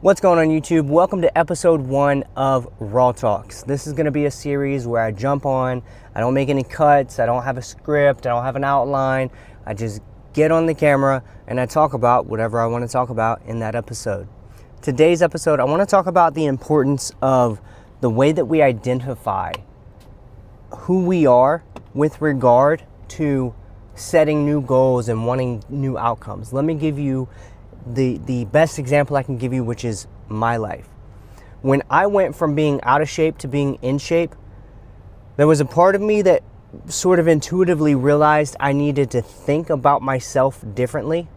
What's going on YouTube? Welcome to episode 1 of Raw Talks. This is going to be a series where I jump on, I don't make any cuts, I don't have a script, I don't have an outline. I just get on the camera and I talk about whatever I want to talk about in that episode. Today's episode, I want to talk about the importance of the way that we identify who we are with regard to setting new goals and wanting new outcomes. Let me give you the best example I can give you, which is my life. When I went from being out of shape to being in shape, there was a part of me that sort of intuitively realized I needed to think about myself differently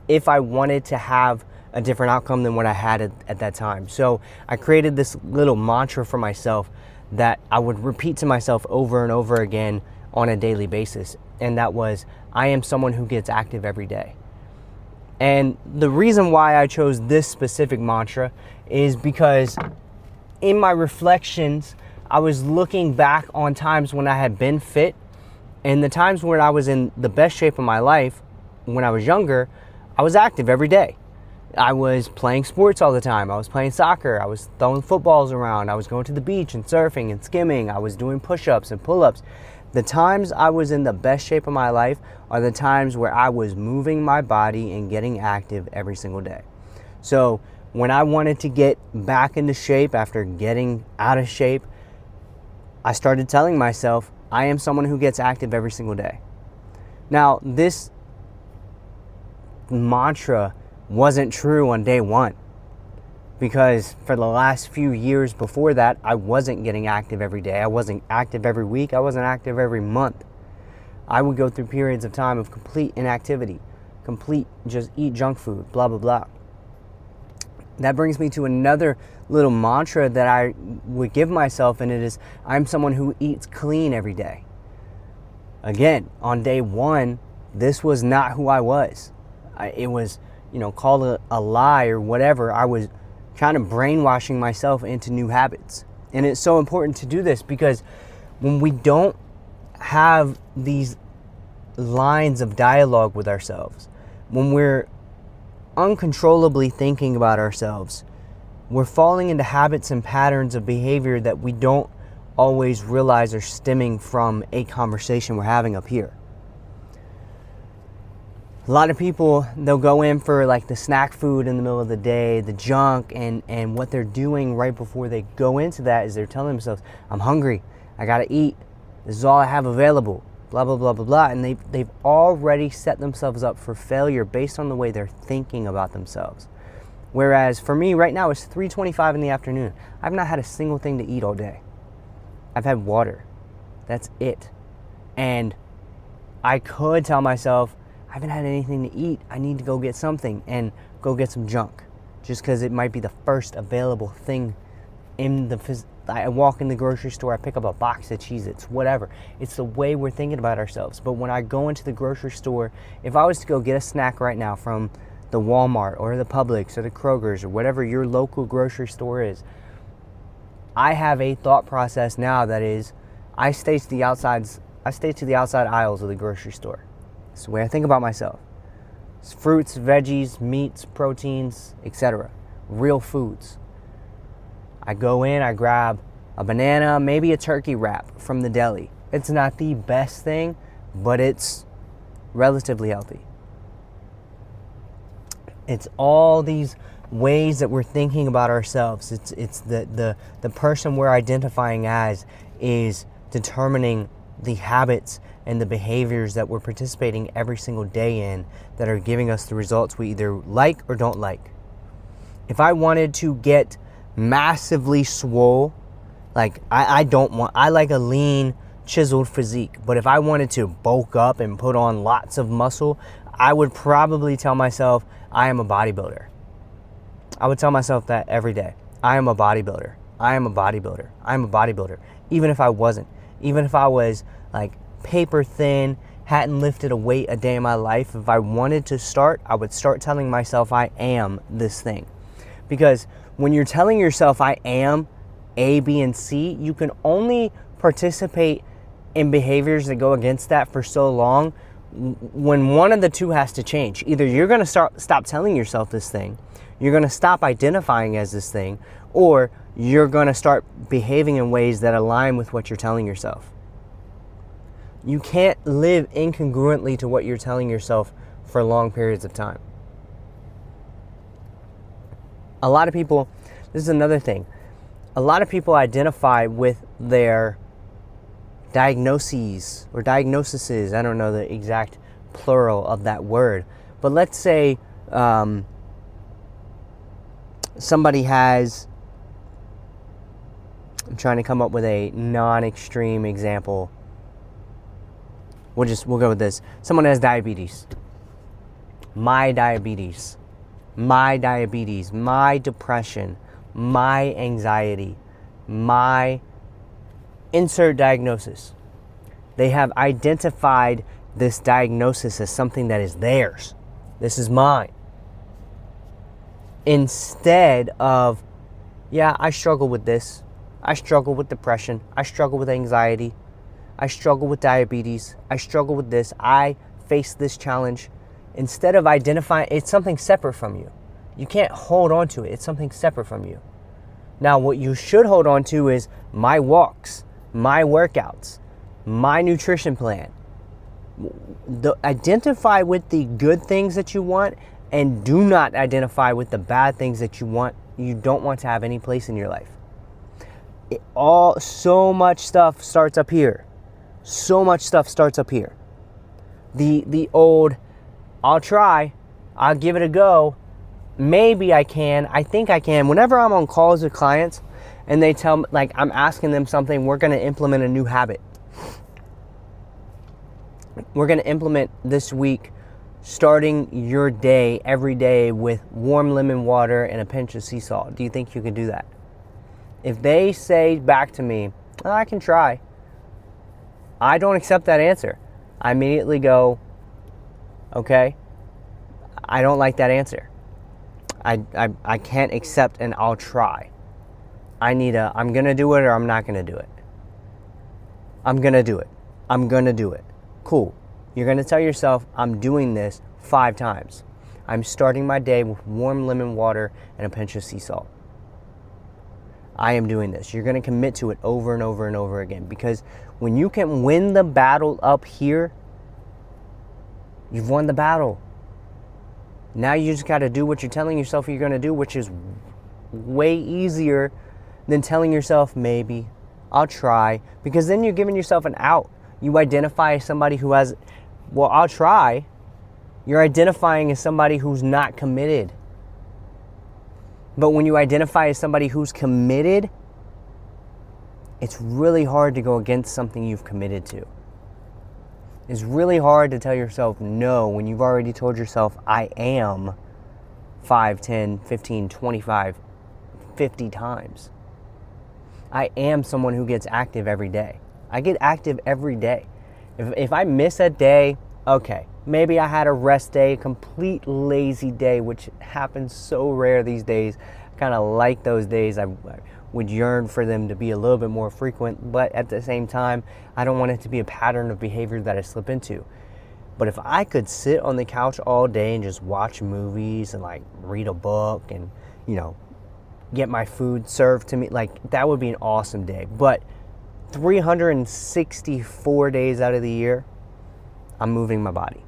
if I wanted to have a different outcome than what I had at that time. So I created this little mantra for myself that I would repeat to myself over and over again on a daily basis. And that was, I am someone who gets active every day. And the reason why I chose this specific mantra is because in my reflections, I was looking back on times when I had been fit, and the times when I was in the best shape of my life when I was younger, I was active every day. I was playing sports all the time. I was playing soccer. I was throwing footballs around. I was going to the beach and surfing and skimming. I was doing push-ups and pull-ups. The times I was in the best shape of my life are the times where I was moving my body and getting active every single day. So when I wanted to get back into shape after getting out of shape, I started telling myself, I am someone who gets active every single day. Now, this mantra wasn't true on day one, because for the last few years before that, I wasn't getting active every day. I wasn't active every week. I wasn't active every month. I would go through periods of time of complete inactivity, complete just eat junk food, blah, blah, blah. That brings me to another little mantra that I would give myself, and it is, I'm someone who eats clean every day. Again, on day one, this was not who I was. It was, call it a lie or whatever. I was kind of brainwashing myself into new habits. And it's so important to do this because when we don't have these lines of dialogue with ourselves, when we're uncontrollably thinking about ourselves, we're falling into habits and patterns of behavior that we don't always realize are stemming from a conversation we're having up here. A lot of people, they'll go in for like the snack food in the middle of the day, the junk, and what they're doing right before they go into that is they're telling themselves, I'm hungry, I gotta eat, this is all I have available, blah, blah, blah, blah, blah. And they've already set themselves up for failure based on the way they're thinking about themselves. Whereas for me right now, it's 3:25 in the afternoon. I've not had a single thing to eat all day. I've had water. That's it. And I could tell myself, I haven't had anything to eat. I need to go get something and go get some junk. Just because it might be the first available thing I walk in the grocery store, I pick up a box of Cheez-Its, whatever. It's the way we're thinking about ourselves. But when I go into the grocery store, if I was to go get a snack right now from the Walmart or the Publix or the Kroger's or whatever your local grocery store is, I have a thought process now that is, I stay to the outside aisles of the grocery store. It's the way I think about myself. It's fruits, veggies, meats, proteins, etc. Real foods. I go in, I grab a banana, maybe a turkey wrap from the deli. It's not the best thing, but it's relatively healthy. It's all these ways that we're thinking about ourselves. It's the person we're identifying as is determining the habits and the behaviors that we're participating every single day in that are giving us the results we either like or don't like. If I wanted to get massively swole, like I like a lean, chiseled physique, but if I wanted to bulk up and put on lots of muscle, I would probably tell myself I am a bodybuilder. I would tell myself that every day. I am a bodybuilder. I am a bodybuilder. I am a bodybuilder. Even if I wasn't. Even if I was like paper thin, hadn't lifted a weight a day in my life, if I wanted to start, I would start telling myself I am this thing. Because when you're telling yourself I am A, B, and C, you can only participate in behaviors that go against that for so long when one of the two has to change. Either you're going to stop telling yourself this thing, You're going to stop identifying as this thing, or you're going to start behaving in ways that align with what you're telling yourself. You can't live incongruently to what you're telling yourself for long periods of time. A lot of people, this is another thing, a lot of people identify with their diagnoses or diagnoses. I don't know the exact plural of that word, but let's say somebody has, I'm trying to come up with a non-extreme example. We'll go with this. Someone has diabetes. My diabetes, my depression, my anxiety, my insert diagnosis. They have identified this diagnosis as something that is theirs. This is mine. Instead of, yeah, I struggle with this. I struggle with depression. I struggle with anxiety. I struggle with diabetes. I struggle with this. I face this challenge. Instead of identifying, it's something separate from you. You can't hold on to it. It's something separate from you. Now, what you should hold on to is my walks, my workouts, my nutrition plan. Identify with the good things that you want, and do not identify with the bad things that you don't want to have any place in your life. So much stuff starts up here. So much stuff starts up here. The old, I'll try, I'll give it a go, maybe I can, I think I can. Whenever I'm on calls with clients and they tell me, like, I'm asking them something, we're going to implement a new habit. We're going to implement this week starting your day every day with warm lemon water and a pinch of sea salt. Do you think you can do that? If they say back to me, oh, I can try, I don't accept that answer. I immediately go, okay, I don't like that answer. I can't accept an I'll try. I'm going to do it or I'm not going to do it. I'm going to do it. I'm going to do it. Cool. You're going to tell yourself, I'm doing this 5 times. I'm starting my day with warm lemon water and a pinch of sea salt. I am doing this. You're going to commit to it over and over and over again, because when you can win the battle up here, you've won the battle. Now you just got to do what you're telling yourself you're going to do, which is way easier than telling yourself, maybe, I'll try, because then you're giving yourself an out. You identify as somebody who has, well, I'll try. You're identifying as somebody who's not committed. But when you identify as somebody who's committed, it's really hard to go against something you've committed to. It's really hard to tell yourself no when you've already told yourself, I am 5, 10, 15, 25, 50 times. I am someone who gets active every day. I get active every day. If I miss a day, okay, maybe I had a rest day, a complete lazy day, which happens so rare these days. I kind of like those days. I would yearn for them to be a little bit more frequent, but at the same time, I don't want it to be a pattern of behavior that I slip into. But if I could sit on the couch all day and just watch movies and like read a book and, get my food served to me, like that would be an awesome day. But 364 days out of the year, I'm moving my body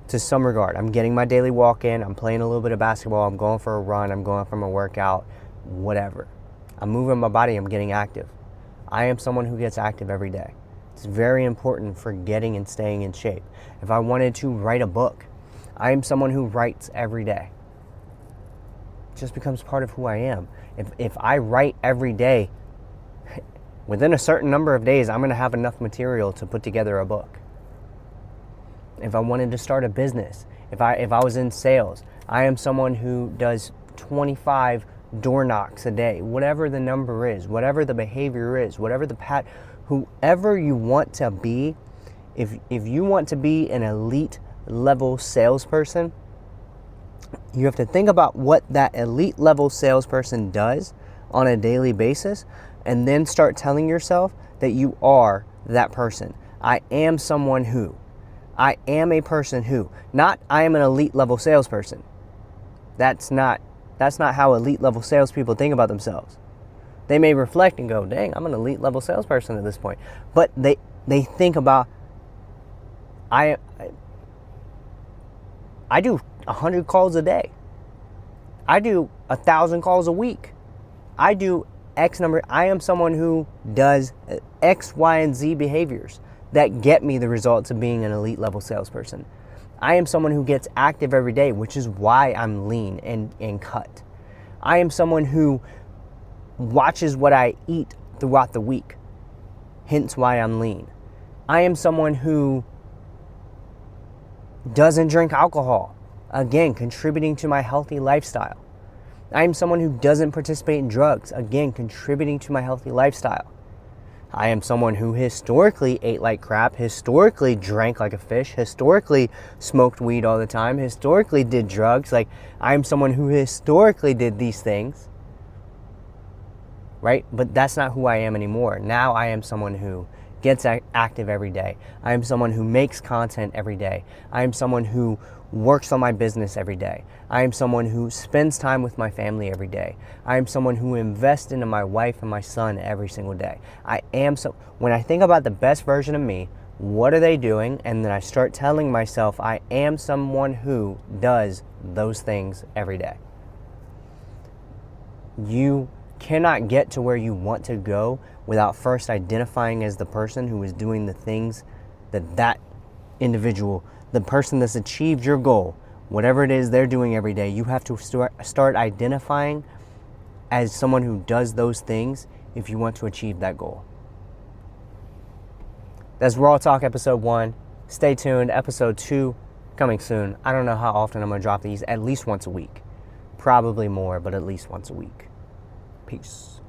to some regard. I'm getting my daily walk in, I'm playing a little bit of basketball, I'm going for a run, I'm going for my workout, whatever. I'm moving my body, I'm getting active. I am someone who gets active every day. It's very important for getting and staying in shape. If I wanted to write a book, I am someone who writes every day. It just becomes part of who I am. If I write every day, within a certain number of days, I'm going to have enough material to put together a book. If I wanted to start a business, if I was in sales, I am someone who does 25 door knocks a day, whatever the number is, whatever the behavior is, whatever the whoever you want to be. If you want to be an elite level salesperson, you have to think about what that elite level salesperson does on a daily basis, and then start telling yourself that you are that person. I am someone who. I am a person who. Not I am an elite level salesperson. That's not That's not how elite level salespeople think about themselves. They may reflect and go, dang, I'm an elite level salesperson at this point. But they think about, I do 100 calls a day. I do 1,000 calls a week. I do X number. I am someone who does X, Y, and Z behaviors that get me the results of being an elite level salesperson. I am someone who gets active every day, which is why I'm lean and cut. I am someone who watches what I eat throughout the week, hence why I'm lean. I am someone who doesn't drink alcohol, again, contributing to my healthy lifestyle. I am someone who doesn't participate in drugs, again, contributing to my healthy lifestyle. I am someone who historically ate like crap, historically drank like a fish, historically smoked weed all the time, historically did drugs. Like, I am someone who historically did these things, right? But that's not who I am anymore. Now I am someone who gets active every day. I am someone who makes content every day. I am someone who works on my business every day. I am someone who spends time with my family every day. I am someone who invests into my wife and my son every single day. When I think about the best version of me, what are they doing? And then I start telling myself I am someone who does those things every day. You cannot get to where you want to go without first identifying as the person who is doing the things that individual, the person that's achieved your goal, whatever it is they're doing every day. You have to start identifying as someone who does those things if you want to achieve that goal. That's Raw Talk episode 1. Stay tuned. Episode 2 coming soon. I don't know how often I'm going to drop these. At least once a week. Probably more, but at least once a week. Peace.